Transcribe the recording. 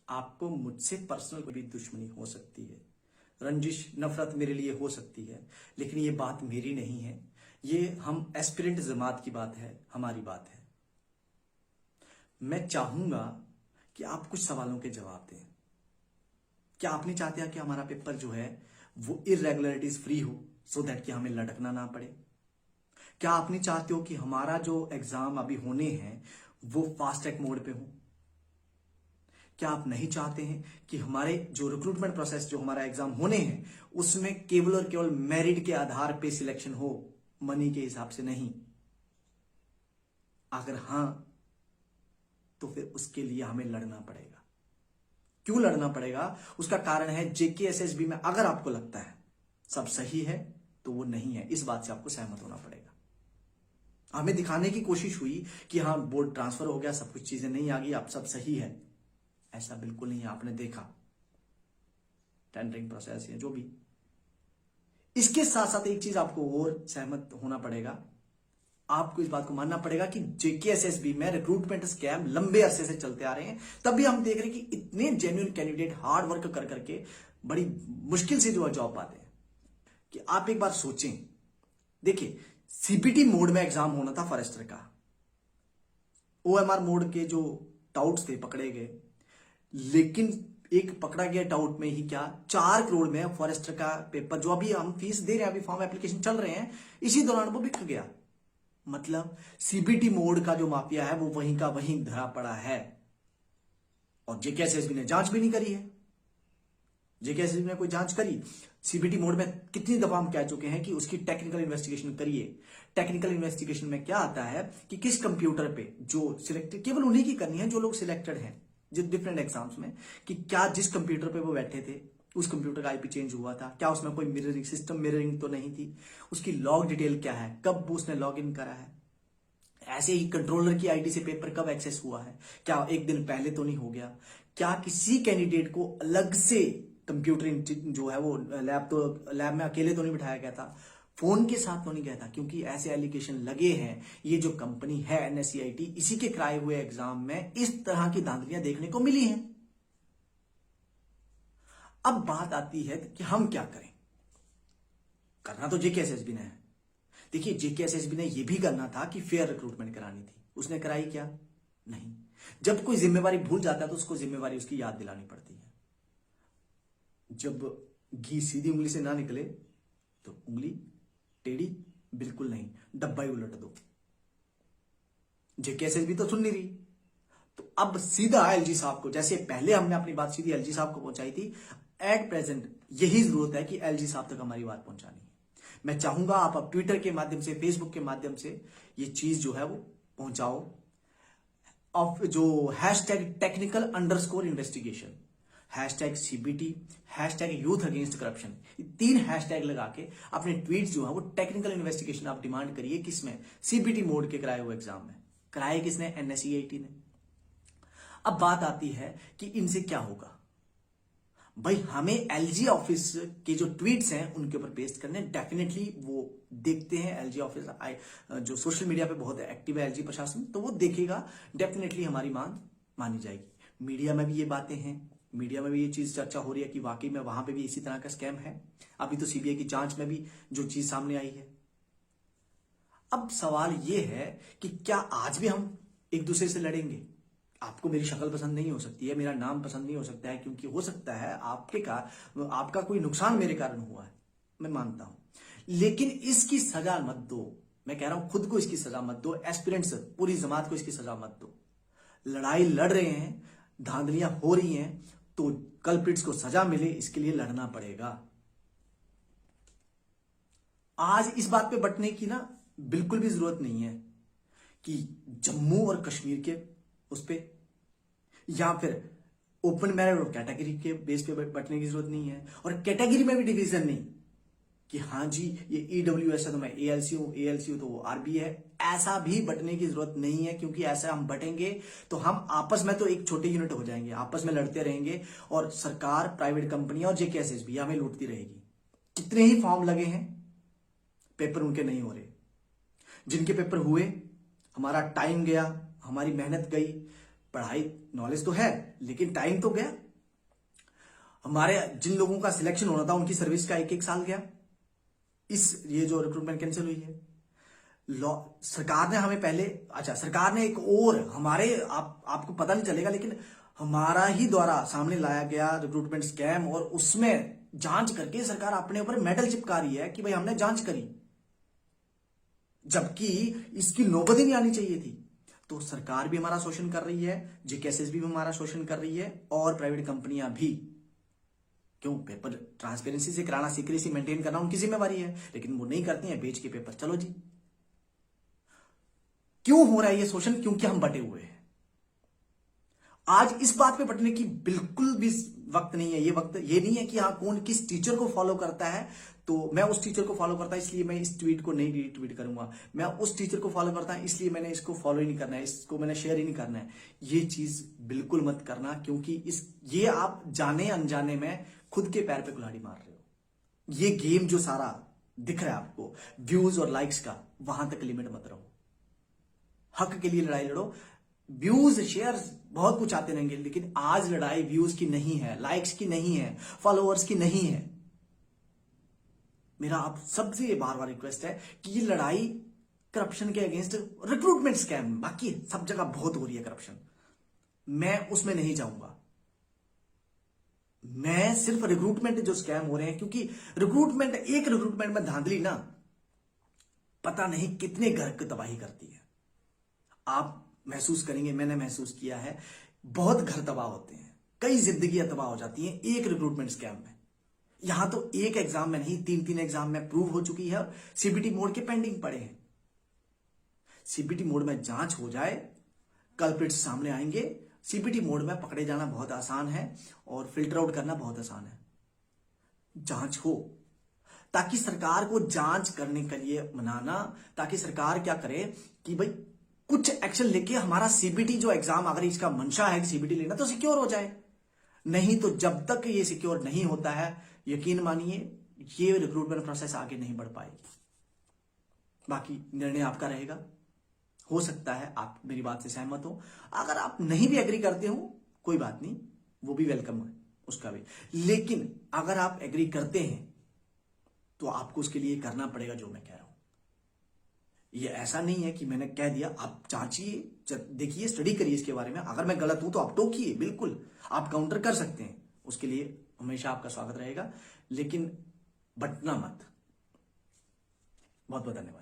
आपको मुझसे पर्सनल कोई भी दुश्मनी हो सकती है, रंजिश नफरत मेरे लिए हो सकती है, लेकिन ये बात मेरी नहीं है। ये हम एस्पिरेंट जमात की बात है, हमारी बात है। मैं चाहूंगा कि आप कुछ सवालों के जवाब दें। क्या आप नहीं चाहते कि हमारा पेपर जो है वो इरेगुलरिटीज फ्री हो, सो दैट कि हमें लटकना ना पड़े? क्या आप नहीं चाहते हो कि हमारा जो एग्जाम अभी होने हैं वो फास्ट ट्रैक मोड पे हो? क्या आप नहीं चाहते हैं कि हमारे जो रिक्रूटमेंट प्रोसेस, जो हमारा एग्जाम होने हैं, उसमें केवल और केवल मेरिट के आधार पे सिलेक्शन हो, मनी के हिसाब से नहीं? अगर हां, तो फिर उसके लिए हमें लड़ना पड़ेगा। क्यों लड़ना पड़ेगा? उसका कारण है जेकेएसएसबी में अगर आपको लगता है सब सही है, तो वो नहीं है। इस बात से आपको सहमत होना पड़ेगा। हमें दिखाने की कोशिश हुई कि हाँ बोर्ड ट्रांसफर हो गया, सब कुछ चीजें नहीं आ गई, अब सब सही है। ऐसा बिल्कुल नहीं है। आपने देखा टेंडरिंग प्रोसेस या जो भी। इसके साथ साथ एक चीज आपको और सहमत होना पड़ेगा, आपको इस बात को मानना पड़ेगा कि जेकेएसएसबी में रिक्रूटमेंट स्कैम लंबे अरसे से चलते आ रहे हैं। तब भी हम देख रहे हैं कि इतने जेन्युइन कैंडिडेट हार्ड वर्क कर करके बड़ी मुश्किल से जो है जॉब पाते हैं। कि आप एक बार सोचें, देखिए सीबीटी मोड में एग्जाम होना था फॉरेस्टर का, ओएमआर मोड के जो टाउट्स थे पकड़े गए, लेकिन एक पकड़ा गया टाउट में ही क्या 4 करोड़ में फॉरेस्टर का पेपर, जो अभी हम फीस दे रहे हैं, अभी फॉर्म एप्लीकेशन चल रहे हैं, इसी दौरान वो बिक गया। मतलब सीबीटी मोड का जो माफिया है वो वहीं का वहीं धरा पड़ा है। और जेकेएसएसबी ने जांच भी नहीं करी है। जेकेएसएसबी ने कोई जांच करी? सीबीटी मोड में कितनी दफा हम कह चुके हैं कि उसकी टेक्निकल इन्वेस्टिगेशन करिए। टेक्निकल इन्वेस्टिगेशन में क्या आता है कि किस कंप्यूटर पे जो सिलेक्टेड, केवल उन्हीं की करनी है जो लोग सिलेक्टेड हैं जो डिफरेंट एग्जाम्स में, कि क्या जिस कंप्यूटर पे वो बैठे थे उस कंप्यूटर का आईपी चेंज हुआ था क्या, उसमें कोई मिररिंग सिस्टम मिररिंग तो नहीं थी, उसकी लॉग डिटेल क्या है, कब उसने लॉग इन करा है, ऐसे ही कंट्रोलर की आईडी से पेपर कब एक्सेस हुआ है, क्या एक दिन पहले तो नहीं हो गया, क्या किसी कैंडिडेट को अलग से कंप्यूटर जो है वो लैब में अकेले तो नहीं बिठाया गया था, फोन के साथ तो नहीं गया था? क्योंकि ऐसे एलिगेशन लगे हैं। ये जो कंपनी है एनएससीआईटी, इसी के कराए हुए एग्जाम में इस तरह की धांधलियां देखने को मिली हैं। अब बात आती है कि हम क्या करें। करना तो जेकेएसएसबी ने है। देखिए जेकेएसएसबी ने यह भी करना था कि फेयर रिक्रूटमेंट करानी थी, उसने कराई क्या? नहीं। जब कोई जिम्मेवारी भूल जाता है तो उसको जिम्मेवारी उसकी याद दिलानी पड़ती है। जब घी सीधी उंगली से ना निकले तो उंगली टेढ़ी बिल्कुल नहीं, डब्बा ही उलट दो। जेकेएसएसबी तो सुन नहीं रही, तो अब सीधा एलजी साहब को, जैसे पहले हमने अपनी बात सीधी एलजी साहब को पहुंचाई थी, एट प्रेजेंट यही जरूरत है कि एलजी साहब तक हमारी बात पहुंचानी है। मैं चाहूंगा आप अब ट्विटर के माध्यम से, फेसबुक के माध्यम से ये चीज जो है वो पहुंचाओ। अब जो hashtag technical underscore investigation, hashtag CBT, hashtag youth against corruption, ये 3 हैशटैग लगा के अपने ट्वीट जो है वो टेक्निकल इन्वेस्टिगेशन आप डिमांड करिए। किसमें? सीबीटी मोड के कराए हुए एग्जाम में। कराए किसने? एनएससीआईटी ने। अब बात आती है कि इनसे क्या होगा। भाई हमें एलजी ऑफिस के जो ट्वीट्स हैं उनके ऊपर पेस्ट करने, डेफिनेटली वो देखते हैं। एलजी ऑफिस जो सोशल मीडिया पे बहुत एक्टिव है एलजी प्रशासन, तो वो देखेगा, डेफिनेटली हमारी मांग मानी जाएगी। मीडिया में भी ये बातें हैं, मीडिया में भी ये चीज चर्चा हो रही है कि वाकई में वहां पे भी इसी तरह का स्कैम है। अभी तो सीबीआई की जांच में भी जो चीज सामने आई है। अब सवाल ये है कि क्या आज भी हम एक दूसरे से लड़ेंगे? आपको मेरी शक्ल पसंद नहीं हो सकती है, मेरा नाम पसंद नहीं हो सकता है, क्योंकि हो सकता है आपका कोई नुकसान मेरे कारण हुआ है, मैं मानता हूं, लेकिन इसकी सजा मत दो। मैं कह रहा हूं खुद को इसकी सजा मत दो, एस्पिरेंट्स पूरी जमात को इसकी सजा मत दो। लड़ाई लड़ रहे हैं, धांधलियां हो रही हैं, तो कल्प्रिट्स को सजा मिले इसके लिए लड़ना पड़ेगा। आज इस बात पे बटने की ना बिल्कुल भी जरूरत नहीं है कि जम्मू और कश्मीर के उस पे, या फिर ओपन मेरिट और कैटेगरी के बेस पे बटने की जरूरत नहीं है, और कैटेगरी में भी डिवीजन नहीं कि हाँ जी ये ईडब्ल्यूएस है तो मैं एएलसी हूं तो वो आरबी है। ऐसा भी बटने की जरूरत नहीं है, क्योंकि ऐसा हम बटेंगे तो हम आपस में तो एक छोटे यूनिट हो जाएंगे, आपस में लड़ते रहेंगे, और सरकार, प्राइवेट कंपनियां और जेकेएसएसबी हमें लूटती रहेगी। कितने ही फॉर्म लगे हैं, पेपर उनके नहीं हो रहे। जिनके पेपर हुए, हमारा टाइम गया, हमारी मेहनत गई, पढ़ाई नॉलेज तो है, लेकिन टाइम तो गया। हमारे जिन लोगों का सिलेक्शन होना था उनकी सर्विस का 1-1 साल गया। ये जो रिक्रूटमेंट कैंसिल हुई है, सरकार ने हमें पहले, अच्छा सरकार ने एक और हमारे आपको पता नहीं चलेगा, लेकिन हमारा ही द्वारा सामने लाया गया रिक्रूटमेंट स्कैम, और उसमें जांच करके सरकार अपने ऊपर मेडल चिपका रही है कि भाई हमने जांच करी, जबकि इसकी नौबत ही नहीं आनी चाहिए थी। तो सरकार भी हमारा शोषण कर रही है, जेकेएसएसबी भी हमारा शोषण कर रही है, और प्राइवेट कंपनियां भी। क्यों? पेपर ट्रांसपेरेंसी से कराना, सीक्रेसी मेंटेन करना उनकी जिम्मेवारी है, लेकिन वो नहीं करती हैं, बेच के पेपर चलो जी। क्यों हो रहा है ये शोषण? क्योंकि हम बटे हुए हैं। आज इस बात पे बटने की बिल्कुल भी वक्त नहीं है। ये वक्त ये नहीं है कि हाँ कौन किस टीचर को फॉलो करता है, तो मैं उस टीचर को फॉलो करता है इसलिए मैं इस ट्वीट को नहीं रीट्वीट करूंगा, मैं उस टीचर को फॉलो करता है इसलिए मैंने इसको फॉलो ही नहीं करना है, इसको मैंने शेयर ही नहीं करना है। ये चीज बिल्कुल मत करना, क्योंकि ये आप जाने अनजाने में खुद के पैर पे कुल्हाड़ी मार रहे हो। ये गेम जो सारा दिख रहा है आपको व्यूज और लाइक्स का, वहां तक लिमिट मत रहो। हक के लिए लड़ाई लड़ो। व्यूज शेयर्स बहुत कुछ आते रहेंगे, लेकिन आज लड़ाई व्यूज की नहीं है, लाइक्स की नहीं है, फॉलोअर्स की नहीं है। मेरा आप सबसे ये बार बार रिक्वेस्ट है कि ये लड़ाई करप्शन के अगेंस्ट, रिक्रूटमेंट स्कैम, बाकी सब जगह बहुत हो रही है करप्शन, मैं उसमें नहीं जाऊंगा। मैं सिर्फ रिक्रूटमेंट जो स्कैम हो रहे हैं, क्योंकि रिक्रूटमेंट, एक रिक्रूटमेंट में धांधली ना पता नहीं कितने घर की तबाही करती है। आप महसूस करेंगे, मैंने महसूस किया है, बहुत घर तबाह होते हैं, कई जिंदगियां तबाह हो जाती हैं एक रिक्रूटमेंट स्कैम में। यहां तो एक एग्जाम में नहीं, 3-3 एग्जाम में प्रूव हो चुकी है, सीबीटी मोड के पेंडिंग पड़े हैं। सीबीटी मोड में जांच हो जाए, कल्प्रिट्स सामने आएंगे। सीबीटी मोड में पकड़े जाना बहुत आसान है और फिल्टर आउट करना बहुत आसान है। जांच हो, ताकि सरकार को जांच करने के लिए मनाना, ताकि सरकार क्या करे कि भाई कुछ एक्शन लेके हमारा सीबीटी जो एग्जाम, अगर इसका मंशा है कि सीबीटी लेना, तो सिक्योर हो जाए। नहीं तो जब तक ये सिक्योर नहीं होता है, यकीन मानिए ये रिक्रूटमेंट प्रोसेस आगे नहीं बढ़ पाएगी। बाकी निर्णय आपका रहेगा। हो सकता है आप मेरी बात से सहमत हो, अगर आप नहीं भी एग्री करते हो कोई बात नहीं, वो भी वेलकम है उसका भी। लेकिन अगर आप एग्री करते हैं तो आपको उसके लिए करना पड़ेगा जो मैं कह रहा हूं। ये ऐसा नहीं है कि मैंने कह दिया, आप जांचिए, देखिए, स्टडी करिए इसके बारे में। अगर मैं गलत हूं तो आप टोकिए, बिल्कुल आप काउंटर कर सकते हैं, उसके लिए हमेशा आपका स्वागत रहेगा, लेकिन बटना मत। बहुत बहुत धन्यवाद।